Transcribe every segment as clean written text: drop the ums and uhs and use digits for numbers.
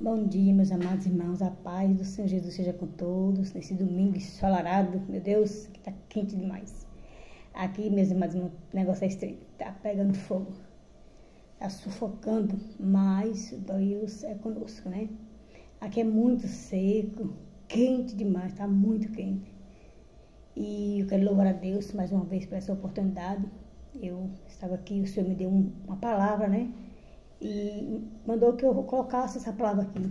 Bom dia, meus amados irmãos, a paz do Senhor Jesus seja com todos, nesse domingo ensolarado, meu Deus, que tá quente demais. Aqui, meus amados irmãos, o negócio é estreito, tá pegando fogo, tá sufocando, mas Deus é conosco, né? Aqui é muito seco, quente demais, tá muito quente. E eu quero louvar a Deus mais uma vez por essa oportunidade. Eu estava aqui, o Senhor me deu uma palavra, né? E mandou que eu colocasse essa palavra aqui.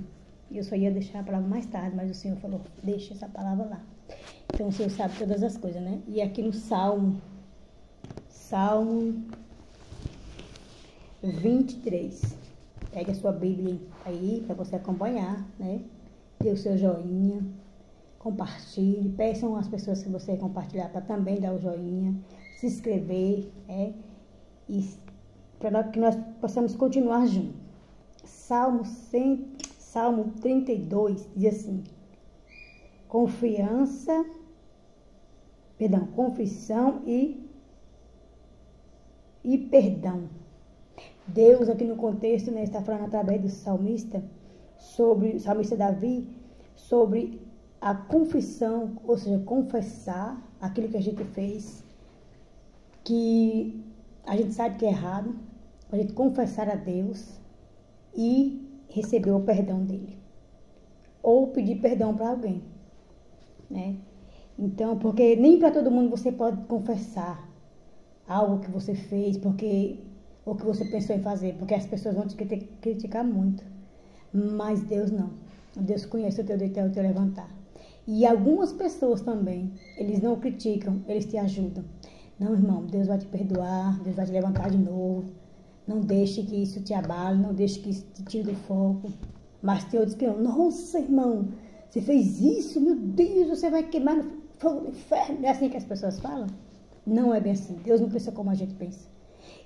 Eu só ia deixar a palavra mais tarde, mas o Senhor falou, deixa essa palavra lá. Então o Senhor sabe todas as coisas, né? E aqui no Salmo 23. Pega a sua Bíblia aí para você acompanhar, né? Dê o seu joinha, compartilhe, peçam às pessoas que você compartilhar para também dar o joinha, se inscrever, e para que nós possamos continuar juntos. Salmo 32 diz assim: confissão e perdão. Deus aqui no contexto, né, está falando através do salmista, o salmista Davi, sobre a confissão, ou seja, confessar aquilo que a gente fez, que a gente sabe que é errado, a gente confessar a Deus e receber o perdão dele. Ou pedir perdão para alguém, né? Então, porque nem para todo mundo você pode confessar algo que você fez, ou que você pensou em fazer, porque as pessoas vão te criticar muito. Mas Deus não. Deus conhece o teu deitar e o teu levantar. E algumas pessoas também, eles não criticam, eles te ajudam. Não, irmão, Deus vai te perdoar, Deus vai te levantar de novo. Não deixe que isso te abale, não deixe que isso te tire do foco. Mas tem outros que não. Nossa, irmão, você fez isso, meu Deus, você vai queimar no fogo do inferno. Não é assim que as pessoas falam? Não é bem assim. Deus não pensa como a gente pensa.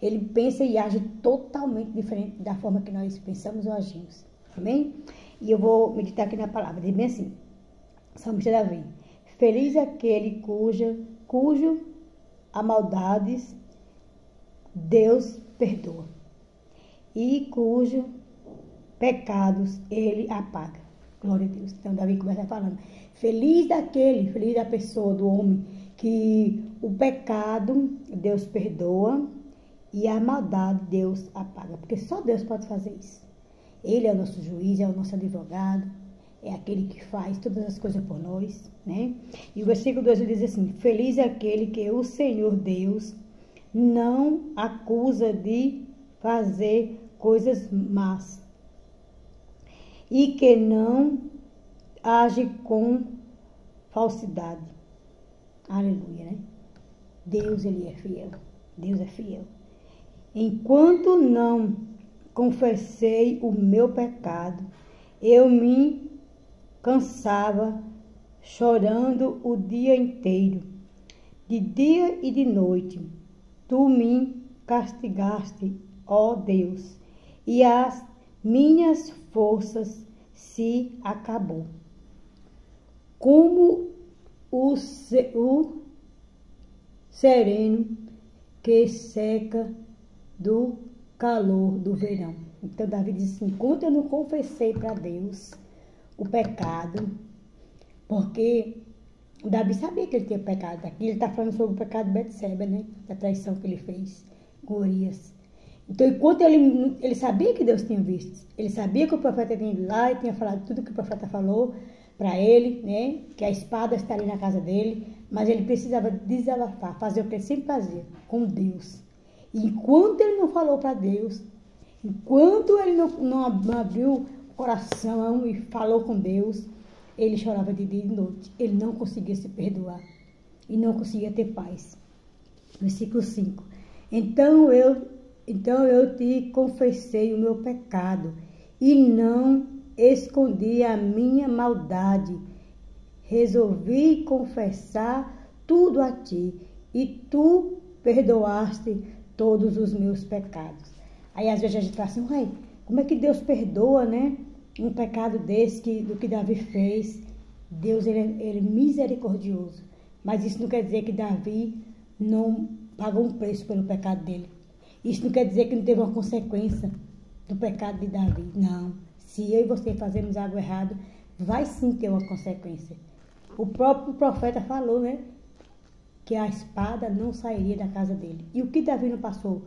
Ele pensa e age totalmente diferente da forma que nós pensamos ou agimos. Amém? E eu vou meditar aqui na palavra. Diz bem assim, Salmista Davi: feliz é aquele cujo a maldades Deus perdoa e cujo pecados ele apaga. Glória a Deus. Então Davi começa falando, feliz da pessoa, do homem, que o pecado Deus perdoa e a maldade Deus apaga, porque só Deus pode fazer isso. Ele é o nosso juiz, é o nosso advogado, é aquele que faz todas as coisas por nós, né? E o versículo 2 diz assim, feliz é aquele que o Senhor Deus não acusa de fazer coisas más e que não age com falsidade. Aleluia, né? Deus, ele é fiel. Deus é fiel. Enquanto não confessei o meu pecado, eu me cansava chorando o dia inteiro, de dia e de noite. Tu me castigaste, ó Deus, e as minhas forças se acabou. Como o sereno que seca do calor do verão. Então Davi diz assim, enquanto eu não confessei para Deus o pecado, porque Davi sabia que ele tinha pecado. Aqui ele está falando sobre o pecado de Betseba, né? Da traição que ele fez com Urias. Então, enquanto ele sabia que Deus tinha visto, ele sabia que o profeta tinha ido lá e tinha falado tudo que o profeta falou para ele, né? Que a espada estaria na casa dele, mas ele precisava desabafar, fazer o que ele sempre fazia, com Deus. E enquanto ele não falou para Deus, enquanto ele não abriu o coração e falou com Deus, ele chorava de dia e de noite. Ele não conseguia se perdoar e não conseguia ter paz. Versículo 5. Então eu te confessei o meu pecado e não escondi a minha maldade. Resolvi confessar tudo a ti e tu perdoaste todos os meus pecados. Aí às vezes a gente fala assim, ué, como é que Deus perdoa, né? Um pecado desse, do que Davi fez. Deus, ele é misericordioso. Mas isso não quer dizer que Davi não pagou um preço pelo pecado dele. Isso não quer dizer que não teve uma consequência do pecado de Davi. Não. Se eu e você fazemos algo errado, vai sim ter uma consequência. O próprio profeta falou, né? Que a espada não sairia da casa dele. E o que Davi não passou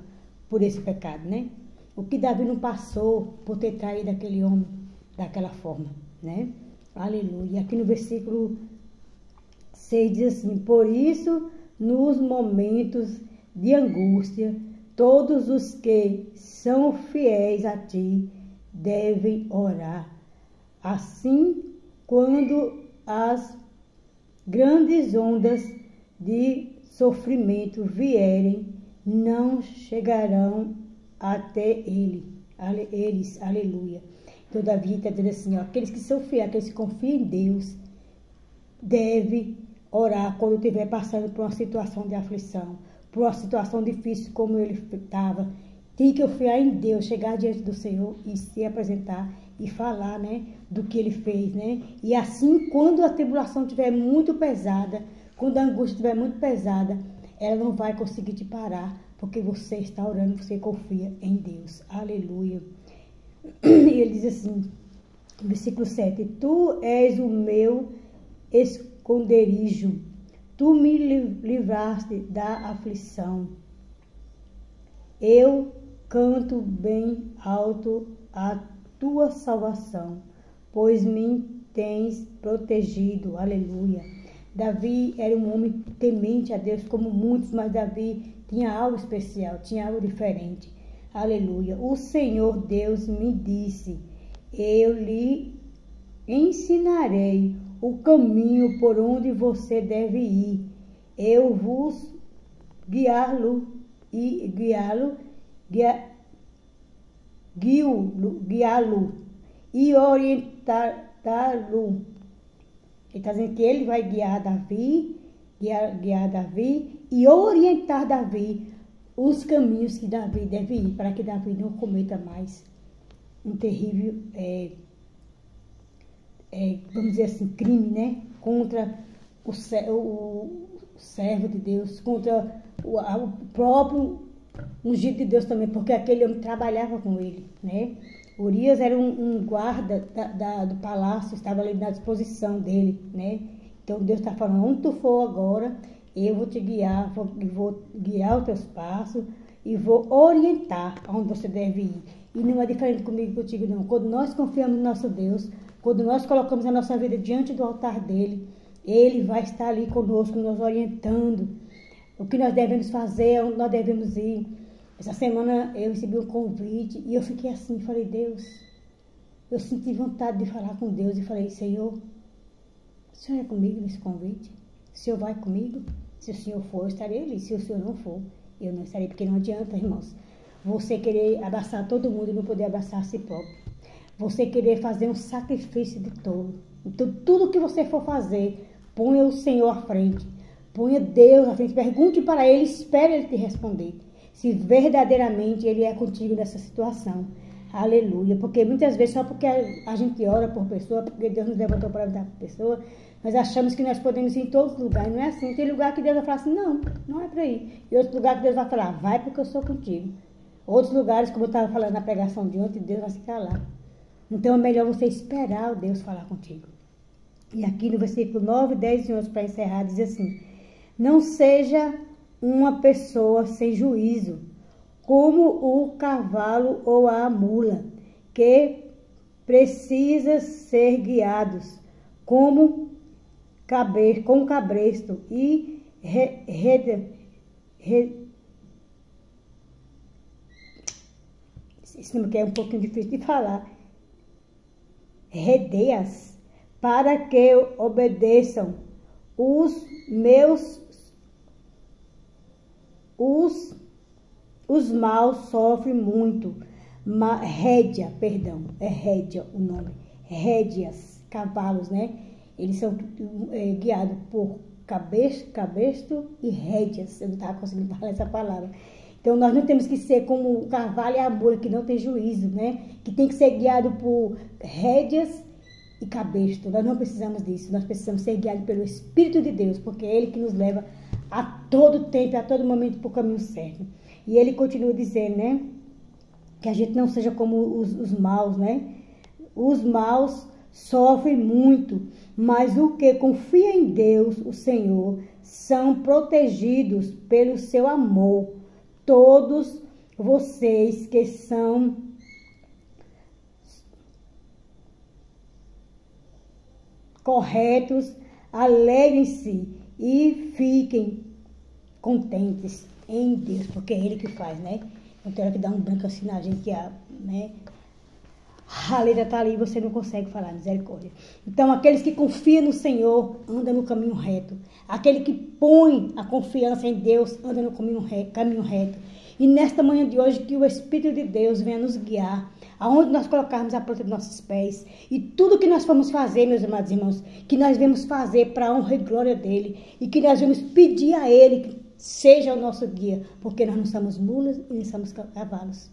por esse pecado, né? O que Davi não passou por ter traído aquele homem daquela forma, né? Aleluia. E aqui no versículo 6 diz assim: por isso, nos momentos de angústia, todos os que são fiéis a ti devem orar. Assim, quando as grandes ondas de sofrimento vierem, não chegarão até eles. Aleluia. Então, Davi está dizendo assim, ó, aqueles que são fiéis, aqueles que confiam em Deus, devem orar quando estiver passando por uma situação de aflição, por uma situação difícil como ele estava. Tem que confiar em Deus, chegar diante do Senhor e se apresentar e falar, né, do que ele fez, né? E assim, quando a tribulação estiver muito pesada, quando a angústia estiver muito pesada, ela não vai conseguir te parar, porque você está orando, você confia em Deus. Aleluia. E ele diz assim, versículo 7, tu és o meu esconderijo, tu me livraste da aflição. Eu canto bem alto a tua salvação, pois me tens protegido. Aleluia. Davi era um homem temente a Deus como muitos, mas Davi tinha algo especial, tinha algo diferente. Aleluia. O Senhor Deus me disse, eu lhe ensinarei o caminho por onde você deve ir. Eu vos guiá-lo e orientá-lo. Ele está dizendo que ele vai guiar Davi e orientar Davi os caminhos que Davi deve ir, para que Davi não cometa mais um terrível, vamos dizer assim, crime, né? Contra o servo de Deus, contra o próprio ungido de Deus também, porque aquele homem trabalhava com ele, né? Urias era um guarda do palácio, estava ali na disposição dele, né? Então Deus está falando, onde tu for agora, eu vou te guiar, vou guiar os teus passos e vou orientar aonde você deve ir. E não é diferente comigo e contigo, não. Quando nós confiamos no nosso Deus, quando nós colocamos a nossa vida diante do altar dele, ele vai estar ali conosco, nos orientando o que nós devemos fazer, onde nós devemos ir. Essa semana eu recebi um convite e eu fiquei assim, falei, Deus, eu senti vontade de falar com Deus e falei, Senhor, o Senhor é comigo nesse convite? O Senhor vai comigo? Se o Senhor for, eu estarei ali. Se o Senhor não for, eu não estarei, porque não adianta, irmãos, você querer abraçar todo mundo e não poder abraçar a si próprio. Você querer fazer um sacrifício de tolo. Então, tudo que você for fazer, ponha o Senhor à frente. Ponha Deus à frente. Pergunte para Ele, espere Ele te responder. Se verdadeiramente Ele é contigo nessa situação. Aleluia. Porque muitas vezes, só porque a gente ora por pessoa, porque Deus nos levantou para ajudar por pessoa, nós achamos que nós podemos ir em todos os lugares. Não é assim. Tem lugar que Deus vai falar assim, não, não é para ir. E outro lugar que Deus vai falar, vai porque eu sou contigo. Outros lugares, como eu estava falando na pregação de ontem, Deus vai se calar. Então é melhor você esperar o Deus falar contigo. E aqui no versículo 9, 10 e 11, para encerrar, diz assim, não seja uma pessoa sem juízo, como o cavalo ou a mula, que precisa ser guiados, com cabresto e esse nome aqui é um pouquinho difícil de falar, redeias, para que obedeçam os maus sofrem muito. Rédea o nome. Rédeas, cavalos, né? Eles são guiados por cabresto e rédeas. Eu não estava conseguindo falar essa palavra. Então, nós não temos que ser como o cavalo e a mula, que não tem juízo, né? Que tem que ser guiado por rédeas e cabresto. Nós não precisamos disso. Nós precisamos ser guiados pelo Espírito de Deus, porque é Ele que nos leva a todo tempo, a todo momento, para o caminho certo. E Ele continua dizendo, né? Que a gente não seja como os maus, né? os maus sofrem muito, mas o que confia em Deus, o Senhor, são protegidos pelo seu amor. Todos vocês que são corretos, alegrem-se e fiquem contentes em Deus, porque é Ele que faz, né? Não tem hora que dá um branco assim na gente, que né? A letra está ali e você não consegue falar, misericórdia. Então, aqueles que confiam no Senhor, andam no caminho reto. Aquele que põe a confiança em Deus, anda no caminho reto. E nesta manhã de hoje, que o Espírito de Deus venha nos guiar, aonde nós colocarmos a planta dos nossos pés. E tudo que nós vamos fazer, meus amados irmãos, que nós vamos fazer para a honra e glória dEle. E que nós vamos pedir a Ele que seja o nosso guia, porque nós não somos mulas e nem somos cavalos.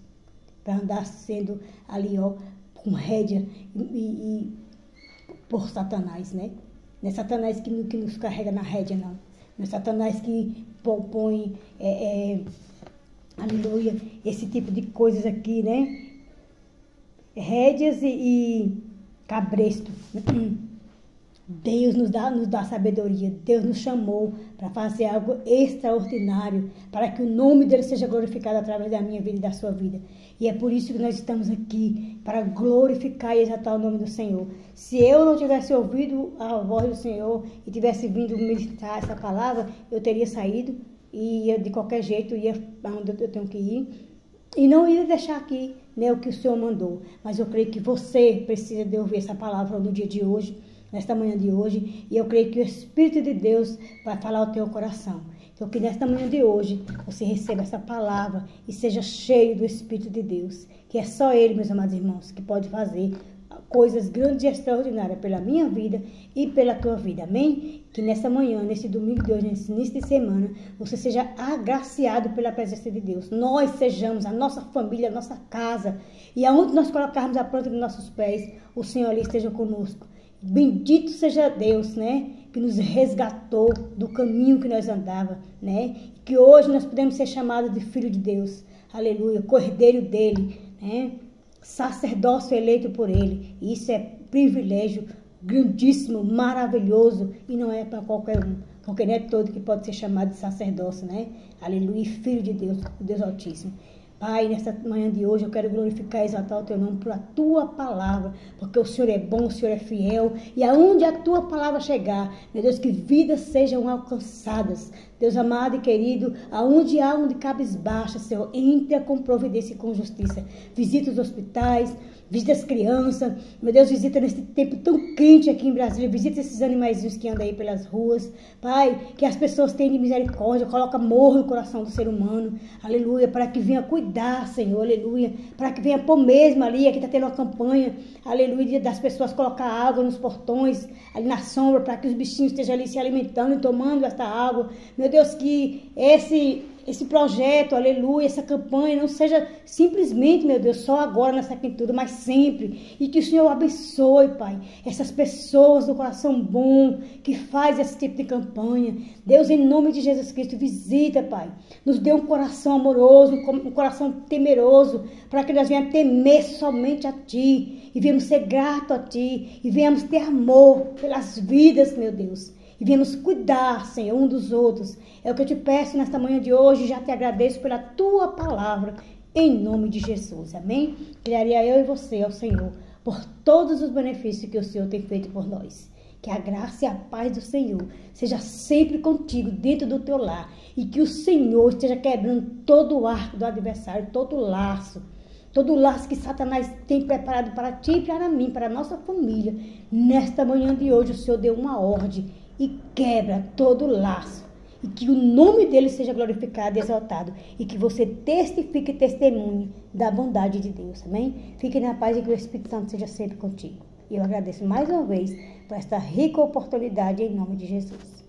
Para andar sendo ali, ó, com rédea e por Satanás, né? Não é Satanás que nos carrega na rédea, não. Não é Satanás que põe, aleluia, esse tipo de coisas aqui, né? Rédeas e cabresto. Deus nos dá sabedoria. Deus nos chamou para fazer algo extraordinário, para que o nome dele seja glorificado através da minha vida e da sua vida. E é por isso que nós estamos aqui, para glorificar e exaltar o nome do Senhor. Se eu não tivesse ouvido a voz do Senhor e tivesse vindo meditar essa palavra, eu teria saído e ia de qualquer jeito, ia onde eu tenho que ir. E não ia deixar aqui, né, o que o Senhor mandou. Mas eu creio que você precisa de ouvir essa palavra no dia de hoje, nesta manhã de hoje, e eu creio que o Espírito de Deus vai falar ao teu coração. Então, que nesta manhã de hoje, você receba essa palavra e seja cheio do Espírito de Deus, que é só Ele, meus amados irmãos, que pode fazer coisas grandes e extraordinárias pela minha vida e pela tua vida, amém? Que nessa manhã, nesse domingo de hoje, nesse início de semana, você seja agraciado pela presença de Deus. Nós sejamos, a nossa família, a nossa casa, e aonde nós colocarmos a planta dos nossos pés, o Senhor ali esteja conosco. Bendito seja Deus, né? Que nos resgatou do caminho que nós andávamos, né? Que hoje nós podemos ser chamados de filho de Deus. Aleluia, cordeiro dele, né? Sacerdócio eleito por ele. E isso é privilégio grandíssimo, maravilhoso, e não é para qualquer um, porque não é todo que pode ser chamado de sacerdócio, né? Aleluia, filho de Deus, o Deus Altíssimo. Pai, nesta manhã de hoje eu quero glorificar e exaltar o teu nome por a tua palavra, porque o Senhor é bom, o Senhor é fiel, e aonde a tua palavra chegar, meu Deus, que vidas sejam alcançadas. Deus amado e querido, aonde há um de cabisbaixa, Senhor, entra com providência e com justiça. Visita os hospitais, visita as crianças, meu Deus, visita nesse tempo tão quente aqui em Brasília, visita esses animaizinhos que andam aí pelas ruas. Pai, que as pessoas tenham misericórdia, coloca amor no coração do ser humano, aleluia, para que venha cuidar, Senhor, aleluia, para que venha pôr mesmo ali, aqui está tendo uma campanha, aleluia, das pessoas colocar água nos portões, ali na sombra, para que os bichinhos estejam ali se alimentando e tomando esta água. Meu Deus, que esse projeto, aleluia, essa campanha não seja simplesmente, meu Deus, só agora nessa quintura, mas sempre. E que o Senhor abençoe, Pai, essas pessoas do coração bom que faz esse tipo de campanha. Deus, em nome de Jesus Cristo, visita, Pai. Nos dê um coração amoroso, um coração temeroso, para que nós venhamos temer somente a Ti. E venhamos ser gratos a Ti. E venhamos ter amor pelas vidas, meu Deus. E viemos cuidar, Senhor, um dos outros. É o que eu te peço nesta manhã de hoje. Já te agradeço pela tua palavra, em nome de Jesus. Amém? Criaria eu e você ao Senhor por todos os benefícios que o Senhor tem feito por nós. Que a graça e a paz do Senhor seja sempre contigo, dentro do teu lar. E que o Senhor esteja quebrando todo o arco do adversário, todo o laço que Satanás tem preparado para ti e para mim, para a nossa família. Nesta manhã de hoje, o Senhor deu uma ordem e quebra todo o laço. E que o nome dele seja glorificado e exaltado. E que você testifique e testemunhe da bondade de Deus. Amém? Fique na paz e que o Espírito Santo seja sempre contigo. E eu agradeço mais uma vez por esta rica oportunidade em nome de Jesus.